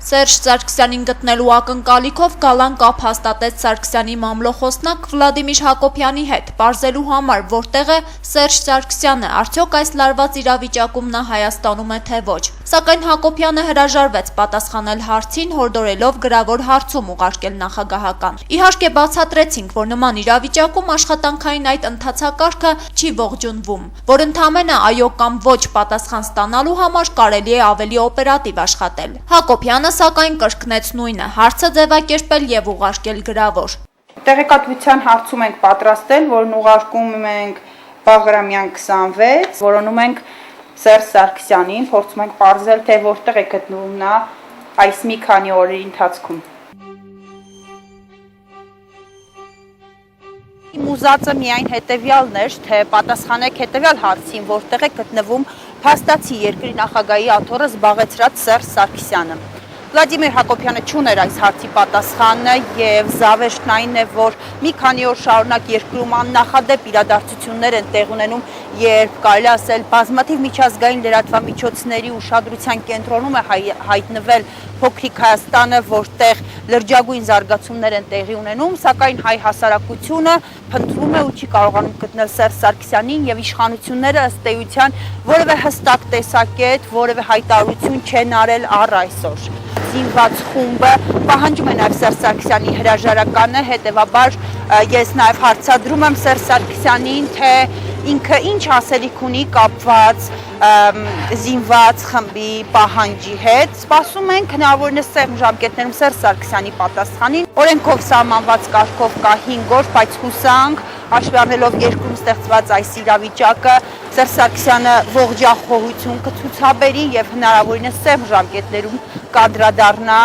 Սերժ Սարգսյանին գտնելու ակնկալիքով գալան կապ հաստատեց Սարգսյանի մամլոխոսնակ Վլադիմիր Հակոբյանի հետ, պարզելու համար, որտեղ է Սերժ Սարգսյանը, արդյոք այս լարված իրավիճակում նա Հայաստանում է թե ոչ։ Սակայն Հակոբյանը հրաժարվեց պատասխանել հարցին, հորդորելով գրավոր հարցում ուղարկել նախագահական։ Իհարկե բացատրեցինք, որ նման իրավիճակում աշխատանքային այդ ընթացակարգը չի ողջունվում, որ ընդամենը այո կամ ոչ պատասխան ստանալու համար կարելի է ավելի օպերատիվ աշխատել։ Հակոբյանը սակայն կրկնեց նույնը, հարցը ձևակերպել եւ ուղարկել գրավոր։ Տեղեկատվության հարցում ենք պատրաստել, որն ուղարկում ենք Բաղրամյան 26, որոնում ենք Սերժ Սարգսյանին, փորձում ենք պարզել, թե որտեղ է գտնվում նա այս մի քանի օրերի ընթացքում։ Իմ ուզածը միայն հետևյալն էր, թե պատասխանեք հետևյալ հարցին, որտեղ է գտնվում փաստացի երկրի նախագահի աթոռը զբաղեցրած Սերժ Սարգսյանը։ Վլադիմիր Հակոբյանը չուներ այս հարցի պատասխանը եւ զավեշտն այն է, որ մի քանի օր շարունակ երկրում աննախադեպ իրադարձություններ են տեղ ունենում, երբ կարելի ասել բազմաթիվ միջազգային լրատվամիջոցների ուշադրության կենտրոնում է հայտնվել փոքրիկ Հայաստանը, որտեղ լրջագույն զարգացումներ են տեղի ունենում, սակայն հայ հասարակությունը փնտրում է ու չի կարողանում գտնել Սերժ Սարգսյանին եւ իշխանությունները ըստ էության որևէ հստակ տեսակետ, որևէ հայտարարություն չեն արել առ այսօր։ Զինված խումբը պահանջում է նաև Սերժ Սարգսյանի հրաժարականը, հետևաբար ես նաև հարցադրում եմ Սերժ Սարգսյանին, թե ինքը ինչ ասելիք ունի կապված զինված խմբի պահանջի հետ։ Սպասում ենք հնարավորինս սեղմ ժամկետներում Սերժ Սարգսյանի պատասխանին։ Օրենքով սահմանված կարգով կա 5 օր, բայց հուսանք հաշվի առնելով երկրում ստեղծված այս իրավիճակը, Սերժ Սարգսյանը ողջախոհություն կցուցաբերի եւ հնարավորինս սեղմ ժամկետներում կանդրադառնա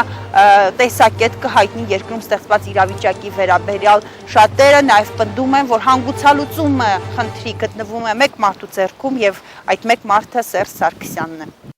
տեսակետ կհայտնի երկրում ստեղծված իրավիճակի վերաբերյալ։ Շատերը նաև պնդում են, որ հանգուցալուծումը խնդրի գտնվում է մեկ մարդու ձեռքում եւ այդ մեկ մարդը Սերժ Սարգսյանն է։